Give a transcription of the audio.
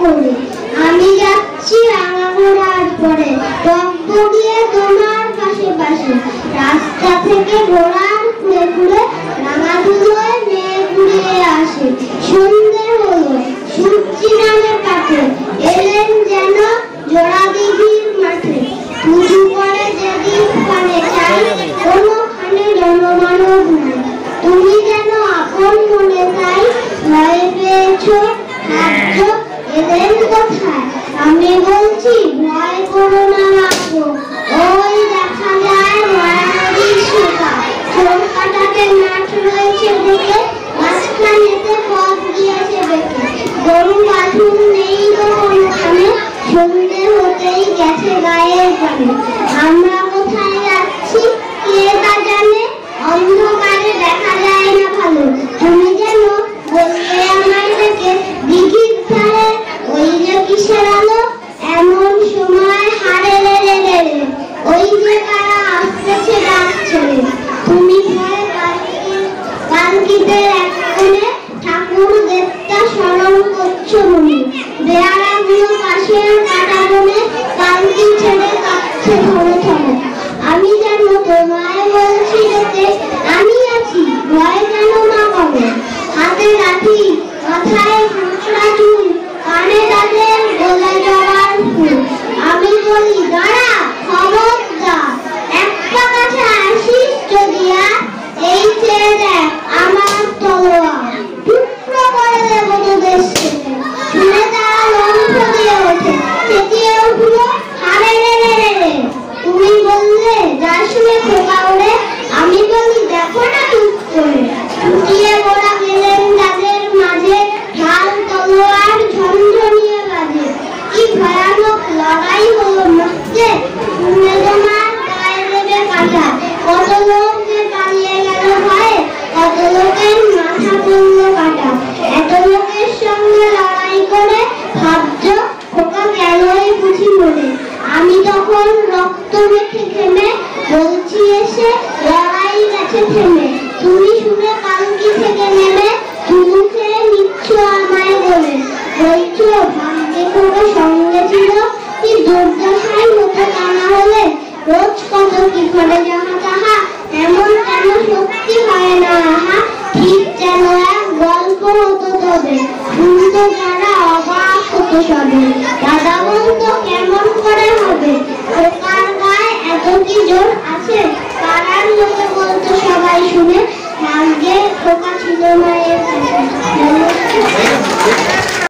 করে। আমি যাচ্ছি রাঙা ঘোড়ার পরে, টকবগিয়ে তোমার পাশে পাশে। রাস্তা থেকে ঘোড়ার ঘুরে ঘুরে রাঙা ধুলোয় মেয়ে ঘুরিয়ে আসে। সন্ধে হলো, সূর্যি নামে কাটে, এলেন যেন জোড়া দিঘির মাঠে। পুজো করে যেদিন পানে চাই, কোনোখানে জনমানব নাই। তুমি যেন আপন মনে চাই, ভয় পেয়েছো ভাবছ এলেন কোথায়। আমি বলছি ভয় করো না মাগো, ওই দেখা যায় মায়ানদীর সোতা। চৌকাটাতে মাঠ রয়েছে দেখে, মাঝখানেতে পথ গিয়েছে বেঁকে। গরু বাছুর নেই তো কোনোখানে, সন্ধে হতেই গেছে গায়ের পানে। আমরা কোথায় যাচ্ছি কে তা জানে, অন্ধকারে দেখা যায় না ভালো। তুমি যেন বললে আমায় ডেকে দিঘির ধারে, ওই যে কিসের আলো এমন সময় হারে রে রে রে, ওই যে কারা আসতেছে ডাক ছেড়ে। তুমি ভয়ে পালকিদের এক কোণে ঠাকুর দেবতা স্মরণ করছো মনে। বেয়ারাগুলো পাশের কাটা বনে পালকি ছেড়ে কাঁপছে থমে থমে। আমি যেন তোমায় বলছি ডেকে, আমি আছি ভয় যেন না পাবে। হাতে লাঠি, মাথায় ফাঁকড়া চুল, কানে তাদের গলে জবার ফুল। আমি বলি দাঁড়া খবরদার, এক পা কাছে আসিস যদি আর, এই চেয়ে দেখ আমার তলোয়ার, টুকরো করে দেবো তোদের সেটে। শুনে তারা লম্ফ দিয়ে ওঠে, চেঁচিয়ে উঠলো হারে রে রে রে রে। তুমি বললে যা শুনে খোকা ওরে, আমি বলি দেখো না টুক করে। ফুটিয়ে ওরা গেলেন যাদের মাঝে, ঢাল তলোয়ার ঝনঝনিয়ে বাজে। কি ভয়ানক লড়াই হলো মধ্যে, শুনে তোমার গায়ে দেবে কাঁটা। কত লোক যে পালিয়ে গেল ভয়ে, কত লোকের মাথা পড়লো কাটা। এত লোকের সঙ্গে লড়াই করে ভাবছ খোকা গেলই বুঝি মরে। আমি তখন রক্ত মেখে ঘেমে বলছি এসে লড়াই গেছে থেমে। তুমি শুনে পালকি থেকে নেমে চুমু খেয়ে নিচ্ছ আমায় বলে। বলছো ভাগ্যে করে সঙ্গে ছিল, কি দুর্দশাই হতো তা না হলে। রোজ কত কি করে যাহা তাহা, এমন কেন সত্যি হয় না আহা। ঠিক যেন এক গল্প হতো তবে, শুনতো যারা অবাক হতো সবে। দাদা বলতো কেমন করে হবে, ওকার গায়ে এত কি জোর আছে।